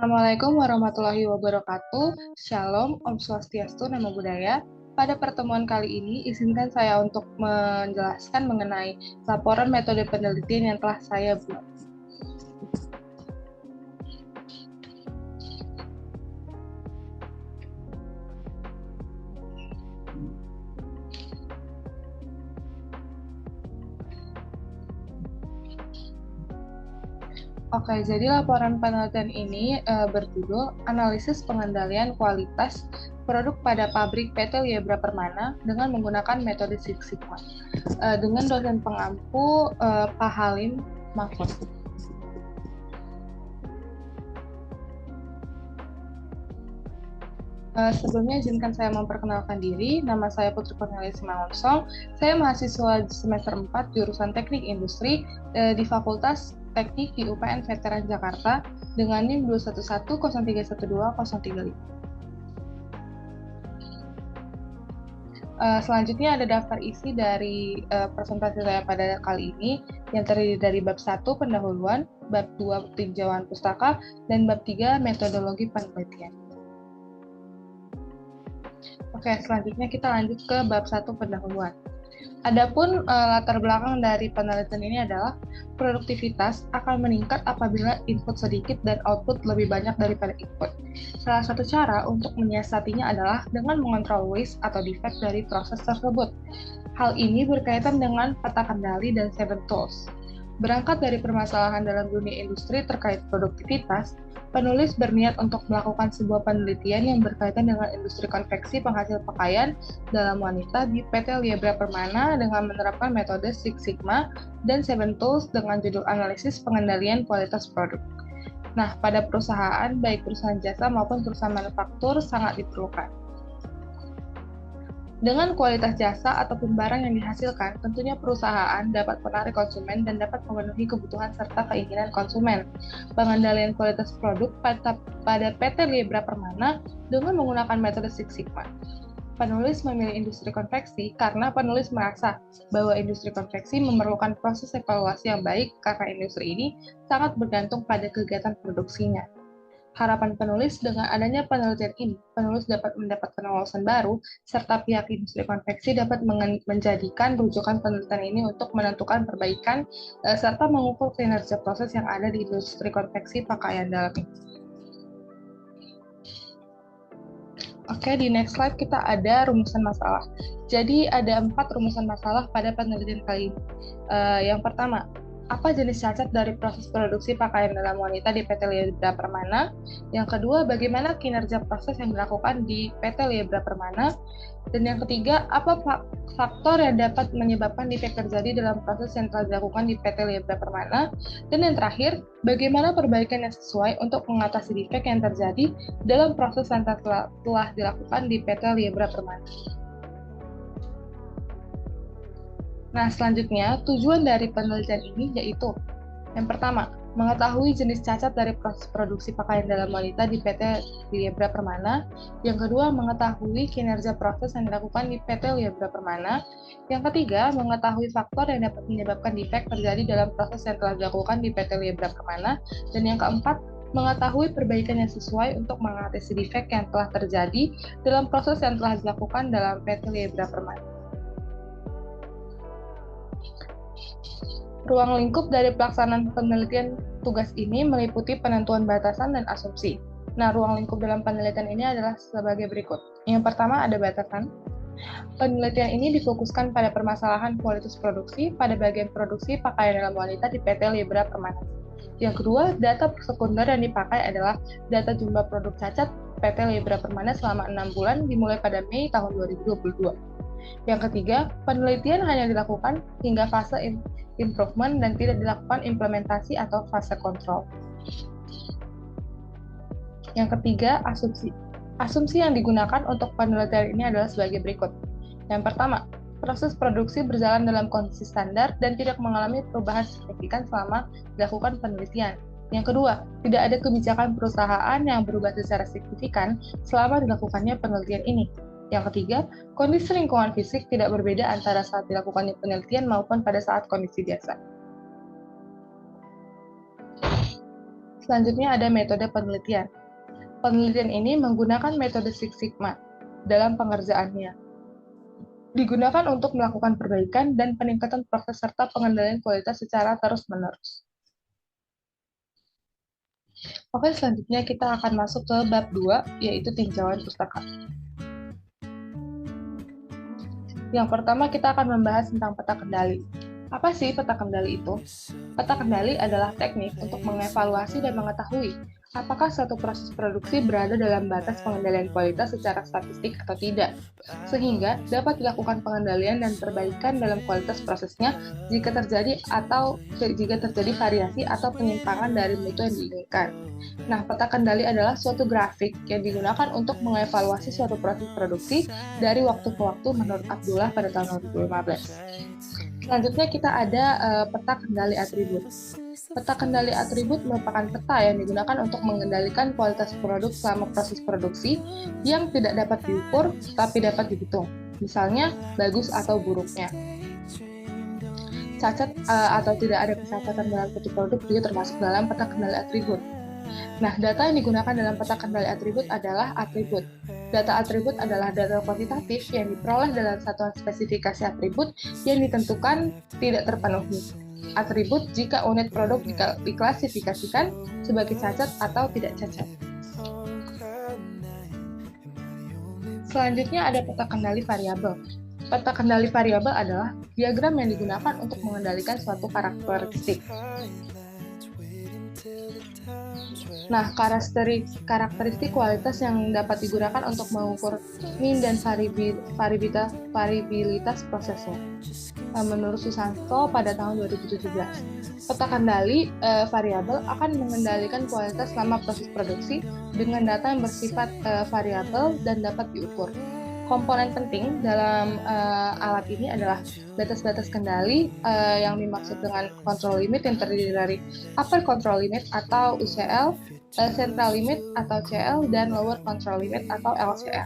Assalamualaikum warahmatullahi wabarakatuh. Shalom, Om Swastiastu, Namo Buddhaya. Pada pertemuan kali ini, izinkan saya untuk menjelaskan mengenai laporan metode penelitian yang telah saya buat. Oke, jadi laporan penelitian ini berjudul Analisis Pengendalian Kualitas Produk pada Pabrik PT Liebra Permana dengan menggunakan metode Six Sigma dengan dosen pengampu Pak Halim Mahfud. Sebelumnya izinkan saya memperkenalkan diri. Nama saya Putri Cornelia Simangunsong. Saya mahasiswa semester 4 jurusan Teknik Industri di Fakultas Teknik di UPN Veteran Jakarta dengan NIM 211031235. Selanjutnya ada daftar isi dari presentasi saya pada kali ini yang terdiri dari bab 1 pendahuluan, bab 2 tinjauan pustaka, dan bab 3 metodologi penelitian. Oke, selanjutnya kita lanjut ke bab 1 pendahuluan. Adapun latar belakang dari penelitian ini adalah produktivitas akan meningkat apabila input sedikit dan output lebih banyak daripada input. Salah satu cara untuk menyiasatinya adalah dengan mengontrol waste atau defect dari proses tersebut. Hal ini berkaitan dengan peta kendali dan seven tools. Berangkat dari permasalahan dalam dunia industri terkait produktivitas, penulis berniat untuk melakukan sebuah penelitian yang berkaitan dengan industri konveksi penghasil pakaian dalam wanita di PT Liebra Permana dengan menerapkan metode Six Sigma dan Seven Tools dengan judul Analisis Pengendalian Kualitas Produk. Nah, pada perusahaan, baik perusahaan jasa maupun perusahaan manufaktur sangat diperlukan. Dengan kualitas jasa ataupun barang yang dihasilkan, tentunya perusahaan dapat menarik konsumen dan dapat memenuhi kebutuhan serta keinginan konsumen. Pengendalian kualitas produk pada PT Liebra Permana dengan menggunakan metode Six Sigma. Penulis memilih industri konveksi karena penulis merasa bahwa industri konveksi memerlukan proses evaluasi yang baik karena industri ini sangat bergantung pada kegiatan produksinya. Harapan penulis dengan adanya penelitian ini, penulis dapat mendapatkan wawasan baru, serta pihak industri konveksi dapat menjadikan rujukan penelitian ini untuk menentukan perbaikan, serta mengukur kinerja proses yang ada di industri konveksi pakaian dalam negeri. Oke, di next slide kita ada rumusan masalah. Jadi ada 4 rumusan masalah pada penelitian kali ini. Yang pertama, apa jenis cacat dari proses produksi pakaian dalam wanita di PT Liebra Permana? Yang kedua, bagaimana kinerja proses yang dilakukan di PT Liebra Permana? Dan yang ketiga, apa faktor yang dapat menyebabkan defek terjadi dalam proses yang telah dilakukan di PT Liebra Permana? Dan yang terakhir, bagaimana perbaikan yang sesuai untuk mengatasi defek yang terjadi dalam proses yang telah dilakukan di PT Liebra Permana? Nah, selanjutnya, tujuan dari penelitian ini yaitu yang pertama, mengetahui jenis cacat dari proses produksi pakaian dalam wanita di PT Liebra Permana. Yang kedua, mengetahui kinerja proses yang dilakukan di PT Liebra Permana. Yang ketiga, mengetahui faktor yang dapat menyebabkan defek terjadi dalam proses yang telah dilakukan di PT Liebra Permana. Dan yang keempat, mengetahui perbaikan yang sesuai untuk mengatasi defek yang telah terjadi dalam proses yang telah dilakukan dalam PT Liebra Permana. Ruang lingkup dari pelaksanaan penelitian tugas ini meliputi penentuan batasan dan asumsi. Nah, ruang lingkup dalam penelitian ini adalah sebagai berikut. Yang pertama ada batasan. Penelitian ini difokuskan pada permasalahan kualitas produksi pada bagian produksi pakaian dalam wanita di PT Liebra Permana. Yang kedua, data sekunder yang dipakai adalah data jumlah produk cacat PT Liebra Permana selama 6 bulan dimulai pada Mei tahun 2022. Yang ketiga, penelitian hanya dilakukan hingga fase improvement dan tidak dilakukan implementasi atau fase kontrol. Yang ketiga, asumsi. Asumsi yang digunakan untuk penelitian ini adalah sebagai berikut. Yang pertama, proses produksi berjalan dalam kondisi standar dan tidak mengalami perubahan signifikan selama dilakukan penelitian. Yang kedua, tidak ada kebijakan perusahaan yang berubah secara signifikan selama dilakukannya penelitian ini. Yang ketiga, kondisi lingkungan fisik tidak berbeda antara saat dilakukan penelitian maupun pada saat kondisi biasa. Selanjutnya ada metode penelitian. Penelitian ini menggunakan metode Six Sigma dalam pengerjaannya. Digunakan untuk melakukan perbaikan dan peningkatan proses serta pengendalian kualitas secara terus-menerus. Oke, selanjutnya kita akan masuk ke bab 2, yaitu tinjauan pustaka. Yang pertama, kita akan membahas tentang peta kendali. Apa sih peta kendali itu? Peta kendali adalah teknik untuk mengevaluasi dan mengetahui apakah suatu proses produksi berada dalam batas pengendalian kualitas secara statistik atau tidak, sehingga dapat dilakukan pengendalian dan perbaikan dalam kualitas prosesnya jika terjadi variasi atau penyimpangan dari mutu yang diinginkan. Nah, peta kendali adalah suatu grafik yang digunakan untuk mengevaluasi suatu proses produksi dari waktu ke waktu menurut Abdullah pada tahun 2015. Selanjutnya kita ada peta kendali atribut. Peta kendali atribut merupakan peta yang digunakan untuk mengendalikan kualitas produk selama proses produksi yang tidak dapat diukur tapi dapat dihitung. Misalnya, bagus atau buruknya. Cacat atau tidak ada kecacatan dalam suatu produk juga termasuk dalam peta kendali atribut. Nah, data yang digunakan dalam peta kendali atribut adalah atribut. Data atribut adalah data kuantitatif yang diperoleh dalam satuan spesifikasi atribut yang ditentukan tidak terpenuhi. Atribut jika unit produk diklasifikasikan sebagai cacat atau tidak cacat. Selanjutnya ada peta kendali variabel. Peta kendali variabel adalah diagram yang digunakan untuk mengendalikan suatu karakteristik. Nah, karakteristik kualitas yang dapat digunakan untuk mengukur mean dan variabilitas prosesnya. Menurut Susanto pada tahun 2017, peta kendali variabel akan mengendalikan kualitas selama proses produksi dengan data yang bersifat variabel dan dapat diukur. Komponen penting dalam alat ini adalah batas-batas kendali yang dimaksud dengan control limit yang terdiri dari upper control limit atau UCL, central limit atau CL, dan lower control limit atau LCL.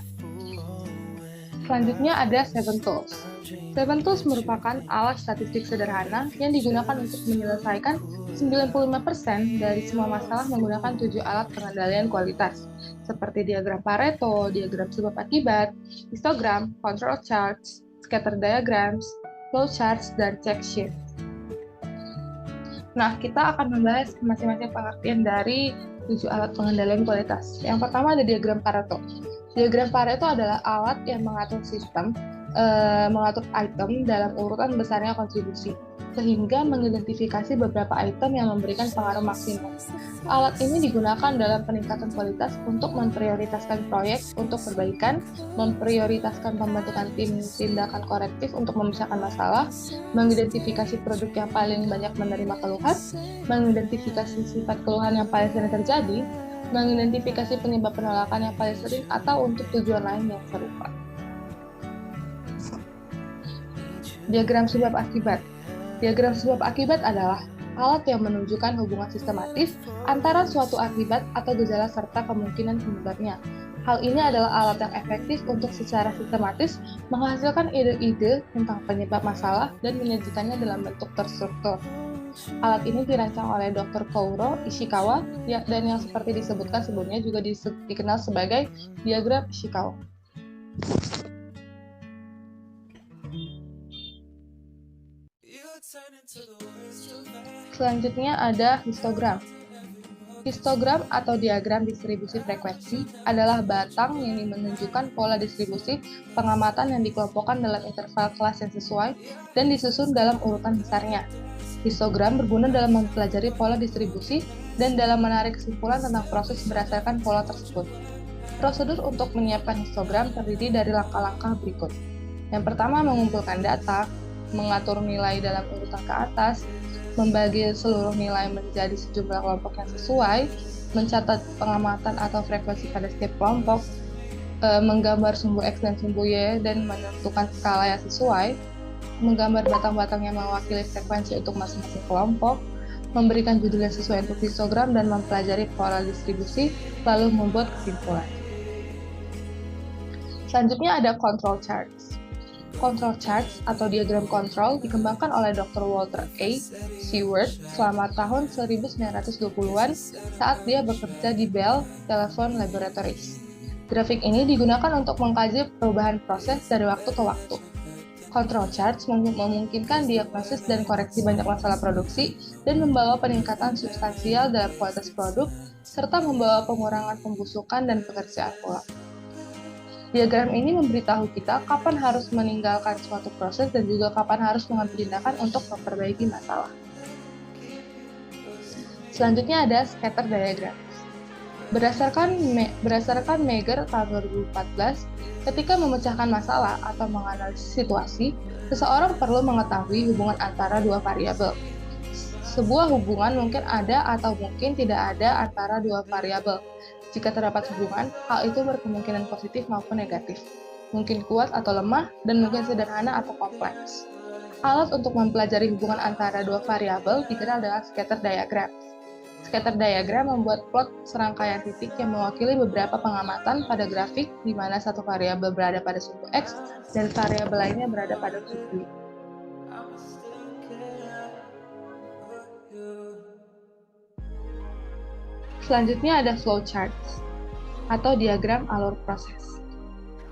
Selanjutnya ada Seven Tools. Seven Tools merupakan alat statistik sederhana yang digunakan untuk menyelesaikan 95% dari semua masalah menggunakan 7 alat pengendalian kualitas, seperti diagram Pareto, diagram sebab akibat, histogram, control charts, scatter diagrams, flow charts, dan check sheet. Nah, kita akan membahas masing-masing pengertian dari 7 alat pengendalian kualitas. Yang pertama ada diagram Pareto. Diagram Pareto adalah alat yang mengatur item dalam urutan besarnya kontribusi, sehingga mengidentifikasi beberapa item yang memberikan pengaruh maksimum. Alat ini digunakan dalam peningkatan kualitas untuk memprioritaskan proyek untuk perbaikan, memprioritaskan pembentukan tim tindakan korektif untuk memecahkan masalah, mengidentifikasi produk yang paling banyak menerima keluhan, mengidentifikasi sifat keluhan yang paling sering terjadi, mengidentifikasi penyebab penolakan yang paling sering, atau untuk tujuan lain yang serupa. Diagram sebab akibat. Diagram sebab akibat adalah alat yang menunjukkan hubungan sistematis antara suatu akibat atau gejala serta kemungkinan penyebabnya. Hal ini adalah alat yang efektif untuk secara sistematis menghasilkan ide-ide tentang penyebab masalah dan menyajikannya dalam bentuk terstruktur. Alat ini dirancang oleh Dr. Kouro Ishikawa dan yang seperti disebutkan sebelumnya juga dikenal sebagai diagram Ishikawa. Selanjutnya ada histogram. Histogram atau diagram distribusi frekuensi adalah batang yang menunjukkan pola distribusi pengamatan yang dikelompokkan dalam interval kelas yang sesuai dan disusun dalam urutan besarnya. Histogram berguna dalam mempelajari pola distribusi dan dalam menarik kesimpulan tentang proses berdasarkan pola tersebut. Prosedur untuk menyiapkan histogram terdiri dari langkah-langkah berikut. Yang pertama, mengumpulkan data, mengatur nilai dalam urutan ke atas, membagi seluruh nilai menjadi sejumlah kelompok yang sesuai, mencatat pengamatan atau frekuensi pada setiap kelompok, menggambar sumbu X dan sumbu Y dan menentukan skala yang sesuai, menggambar batang-batang yang mewakili frekuensi untuk masing-masing kelompok, memberikan judul yang sesuai untuk histogram, dan mempelajari pola distribusi, lalu membuat kesimpulan. Selanjutnya ada control charts. Control charts atau diagram kontrol dikembangkan oleh Dr. Walter A. Seward selama tahun 1920-an saat dia bekerja di Bell Telephone Laboratories. Grafik ini digunakan untuk mengkaji perubahan proses dari waktu ke waktu. Control charts memungkinkan diagnosis dan koreksi banyak masalah produksi dan membawa peningkatan substansial dalam kualitas produk, serta membawa pengurangan pembusukan dan pekerjaan ulang. Diagram ini memberitahu kita kapan harus meninggalkan suatu proses dan juga kapan harus mengambil tindakan untuk memperbaiki masalah. Selanjutnya ada scatter diagram. Berdasarkan Meagher tahun 2014, ketika memecahkan masalah atau menganalisis situasi, seseorang perlu mengetahui hubungan antara dua variabel. Sebuah hubungan mungkin ada atau mungkin tidak ada antara dua variabel. Jika terdapat hubungan, hal itu berkemungkinan positif maupun negatif, mungkin kuat atau lemah, dan mungkin sederhana atau kompleks. Alat untuk mempelajari hubungan antara dua variabel dikenal dengan scatter diagram. Scatter diagram membuat plot serangkaian titik yang mewakili beberapa pengamatan pada grafik di mana satu variabel berada pada suku X dan variabel lainnya berada pada suku Y. Selanjutnya ada flowcharts atau diagram alur proses.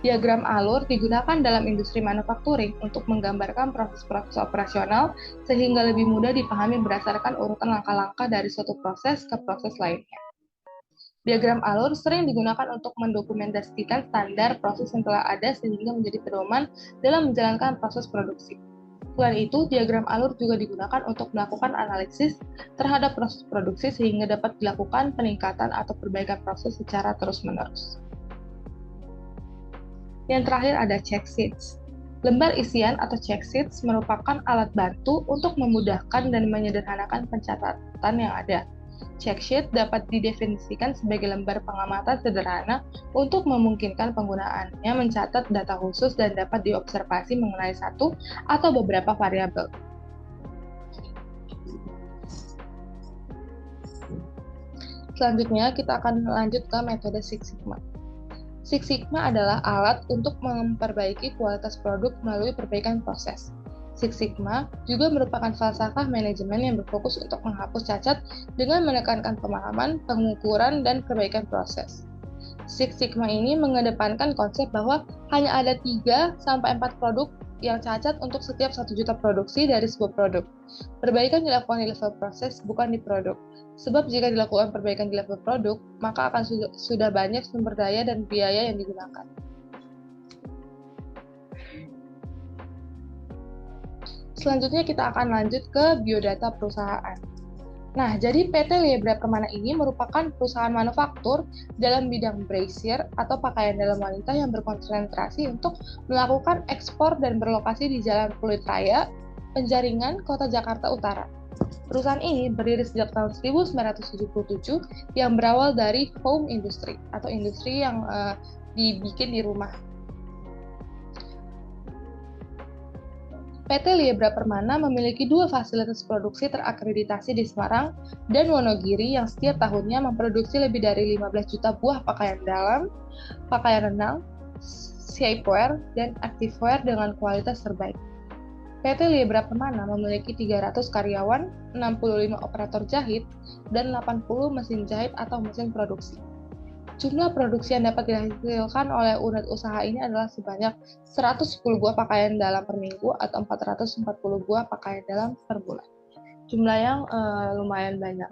Diagram alur digunakan dalam industri manufacturing untuk menggambarkan proses-proses operasional sehingga lebih mudah dipahami berdasarkan urutan langkah-langkah dari suatu proses ke proses lainnya. Diagram alur sering digunakan untuk mendokumentasikan standar proses yang telah ada sehingga menjadi pedoman dalam menjalankan proses produksi. Selain itu, diagram alur juga digunakan untuk melakukan analisis terhadap proses produksi sehingga dapat dilakukan peningkatan atau perbaikan proses secara terus-menerus. Yang terakhir ada check sheets. Lembar isian atau check sheets merupakan alat bantu untuk memudahkan dan menyederhanakan pencatatan yang ada. Check sheet dapat didefinisikan sebagai lembar pengamatan sederhana untuk memungkinkan penggunaannya mencatat data khusus dan dapat diobservasi mengenai satu atau beberapa variabel. Selanjutnya, kita akan lanjut ke metode Six Sigma. Six Sigma adalah alat untuk memperbaiki kualitas produk melalui perbaikan proses. Six Sigma juga merupakan falsafah manajemen yang berfokus untuk menghapus cacat dengan menekankan pemahaman, pengukuran, dan perbaikan proses. Six Sigma ini mengedepankan konsep bahwa hanya ada 3-4 produk yang cacat untuk setiap 1 juta produksi dari sebuah produk. Perbaikan dilakukan di level proses, bukan di produk. Sebab jika dilakukan perbaikan di level produk, maka akan sudah banyak sumber daya dan biaya yang digunakan. Selanjutnya kita akan lanjut ke biodata perusahaan. Nah, jadi PT Liebra Permana ini merupakan perusahaan manufaktur dalam bidang brassiere atau pakaian dalam wanita yang berkonsentrasi untuk melakukan ekspor dan berlokasi di Jalan Pluit Raya, Penjaringan, Kota Jakarta Utara. Perusahaan ini berdiri sejak tahun 1977 yang berawal dari home industry atau industri yang dibikin di rumah. PT Liebra Permana memiliki 2 fasilitas produksi terakreditasi di Semarang dan Wonogiri yang setiap tahunnya memproduksi lebih dari 15 juta buah pakaian dalam, pakaian renang, shapewear, dan activewear dengan kualitas terbaik. PT Liebra Permana memiliki 300 karyawan, 65 operator jahit, dan 80 mesin jahit atau mesin produksi. Jumlah produksi yang dapat dihasilkan oleh unit usaha ini adalah sebanyak 110 buah pakaian dalam per minggu atau 440 buah pakaian dalam per bulan. Jumlah yang lumayan banyak.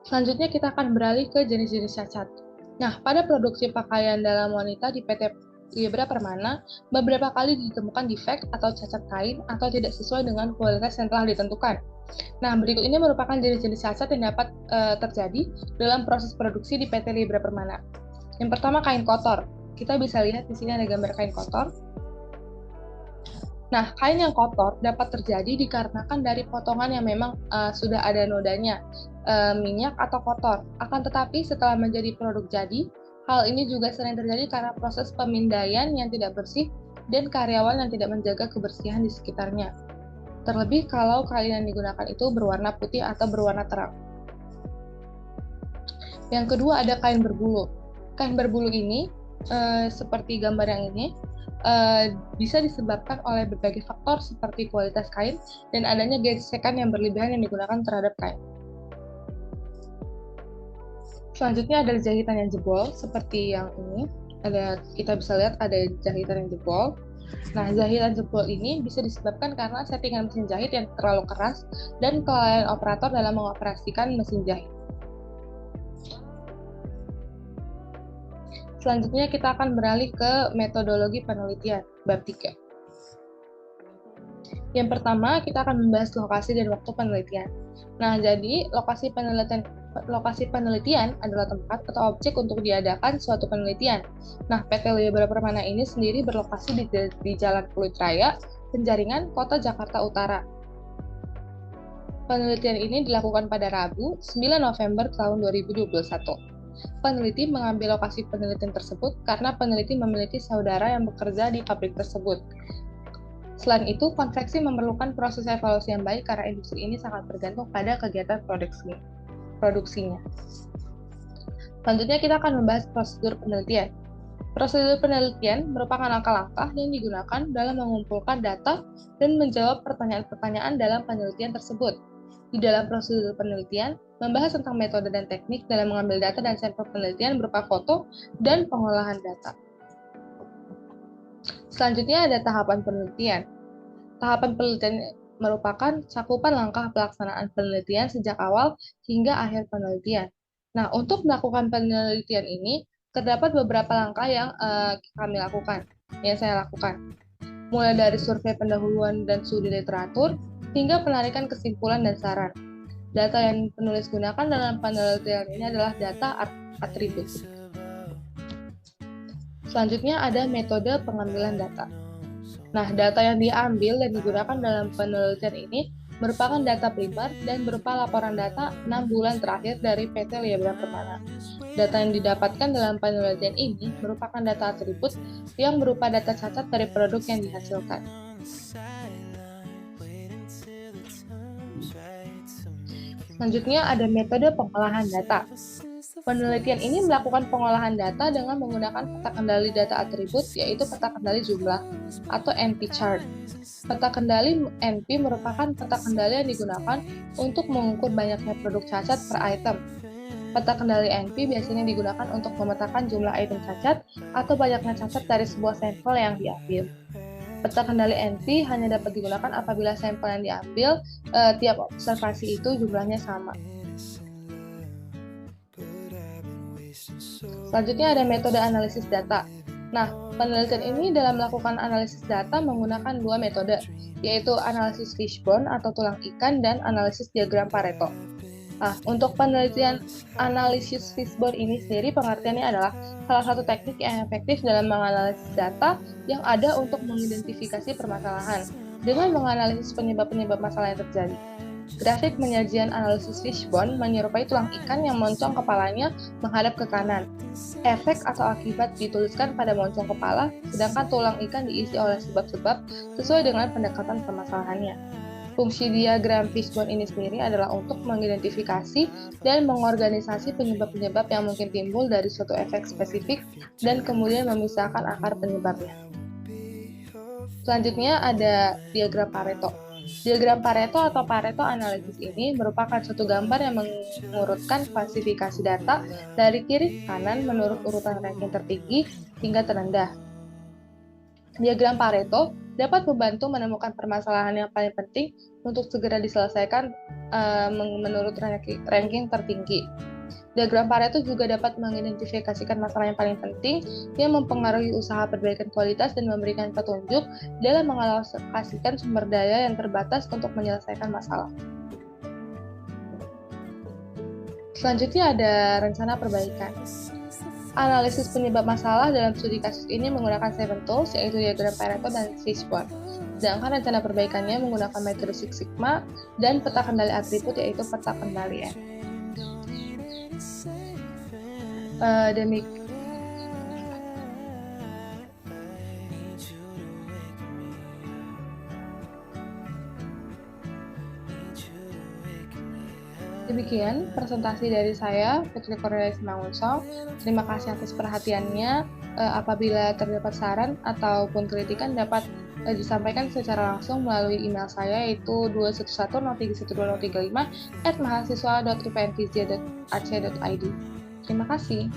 Selanjutnya kita akan beralih ke jenis-jenis cacat. Nah, pada produksi pakaian dalam wanita di PT Liebra Permana, beberapa kali ditemukan defek atau cacat kain atau tidak sesuai dengan kualitas yang telah ditentukan. Nah, berikut ini merupakan jenis-jenis cacat yang dapat terjadi dalam proses produksi di PT Liebra Permana. Yang pertama, kain kotor. Kita bisa lihat di sini ada gambar kain kotor. Nah, kain yang kotor dapat terjadi dikarenakan dari potongan yang memang sudah ada nodanya, minyak atau kotor. Akan tetapi setelah menjadi produk jadi, hal ini juga sering terjadi karena proses pemindaian yang tidak bersih dan karyawan yang tidak menjaga kebersihan di sekitarnya. terlebih kalau kain yang digunakan itu berwarna putih atau berwarna terang. Yang kedua ada kain berbulu. Kain berbulu ini, seperti gambar yang ini, bisa disebabkan oleh berbagai faktor seperti kualitas kain dan adanya gesekan yang berlebihan yang digunakan terhadap kain. Selanjutnya ada jahitan yang jebol, seperti yang ini. Kita bisa lihat ada jahitan yang jebol. Nah, jahitan jebol ini bisa disebabkan karena settingan mesin jahit yang terlalu keras dan kelalaian operator dalam mengoperasikan mesin jahit. Selanjutnya kita akan beralih ke metodologi penelitian, bab 3. Yang pertama, kita akan membahas lokasi dan waktu penelitian. Nah, jadi lokasi penelitian adalah tempat atau objek untuk diadakan suatu penelitian. Nah, PT Liebra Permana ini sendiri berlokasi di Jalan Pluit Raya, Penjaringan, Kota Jakarta Utara. Penelitian ini dilakukan pada Rabu, 9 November tahun 2021. Peneliti mengambil lokasi penelitian tersebut karena peneliti memiliki saudara yang bekerja di pabrik tersebut. Selain itu, konveksi memerlukan proses evaluasi yang baik karena industri ini sangat bergantung pada kegiatan produksinya. Selanjutnya kita akan membahas prosedur penelitian. Prosedur penelitian merupakan langkah-langkah yang digunakan dalam mengumpulkan data dan menjawab pertanyaan-pertanyaan dalam penelitian tersebut. Di dalam prosedur penelitian, membahas tentang metode dan teknik dalam mengambil data dan sampel penelitian berupa foto dan pengolahan data. Selanjutnya ada tahapan penelitian. Tahapan penelitian merupakan cakupan langkah pelaksanaan penelitian sejak awal hingga akhir penelitian. Nah, untuk melakukan penelitian ini, terdapat beberapa langkah yang saya lakukan. Mulai dari survei pendahuluan dan studi literatur, hingga penarikan kesimpulan dan saran. Data yang penulis gunakan dalam penelitian ini adalah data atribut. Selanjutnya ada metode pengambilan data. Nah, data yang diambil dan digunakan dalam penelitian ini merupakan data primer dan berupa laporan data 6 bulan terakhir dari PT Liebra Permana. Data yang didapatkan dalam penelitian ini merupakan data atribut yang berupa data cacat dari produk yang dihasilkan. Selanjutnya ada metode pengolahan data. Penelitian ini melakukan pengolahan data dengan menggunakan peta kendali data atribut, yaitu peta kendali jumlah atau NP chart. Peta kendali NP merupakan peta kendali yang digunakan untuk mengukur banyaknya produk cacat per item. Peta kendali NP biasanya digunakan untuk memetakan jumlah item cacat atau banyaknya cacat dari sebuah sampel yang diambil. Peta kendali NP hanya dapat digunakan apabila sampel yang diambil tiap observasi itu jumlahnya sama. Selanjutnya ada metode analisis data. Nah, penelitian ini dalam melakukan analisis data menggunakan dua metode, yaitu analisis fishbone atau tulang ikan dan analisis diagram Pareto. Nah, untuk penelitian analisis fishbone ini sendiri pengertiannya adalah salah satu teknik yang efektif dalam menganalisis data yang ada untuk mengidentifikasi permasalahan dengan menganalisis penyebab-penyebab masalah yang terjadi. Grafik penyajian analisis fishbone menyerupai tulang ikan yang moncong kepalanya menghadap ke kanan. Efek atau akibat dituliskan pada moncong kepala, sedangkan tulang ikan diisi oleh sebab-sebab sesuai dengan pendekatan permasalahannya. Fungsi diagram fishbone ini sendiri adalah untuk mengidentifikasi dan mengorganisasi penyebab-penyebab yang mungkin timbul dari suatu efek spesifik dan kemudian memisahkan akar penyebabnya. Selanjutnya ada diagram Pareto. Diagram Pareto atau Pareto Analysis ini merupakan suatu gambar yang mengurutkan klasifikasi data dari kiri ke kanan menurut urutan ranking tertinggi hingga terendah. Diagram Pareto dapat membantu menemukan permasalahan yang paling penting untuk segera diselesaikan menurut ranking tertinggi. Diagram Pareto juga dapat mengidentifikasikan masalah yang paling penting yang mempengaruhi usaha perbaikan kualitas dan memberikan petunjuk dalam mengalokasikan sumber daya yang terbatas untuk menyelesaikan masalah. Selanjutnya ada rencana perbaikan. Analisis penyebab masalah dalam studi kasus ini menggunakan 7 tools, yaitu diagram Pareto dan fishbone. Sedangkan rencana perbaikannya menggunakan metode Six Sigma dan peta kendali atribut, yaitu peta kendali N. Demikian presentasi dari saya, Putri Cornelia Simangunsong. Terima kasih atas perhatiannya. Apabila terdapat saran ataupun kritikan dapat disampaikan secara langsung melalui email saya yaitu 211031235@mahasiswa.upntj.ac.id. Terima kasih.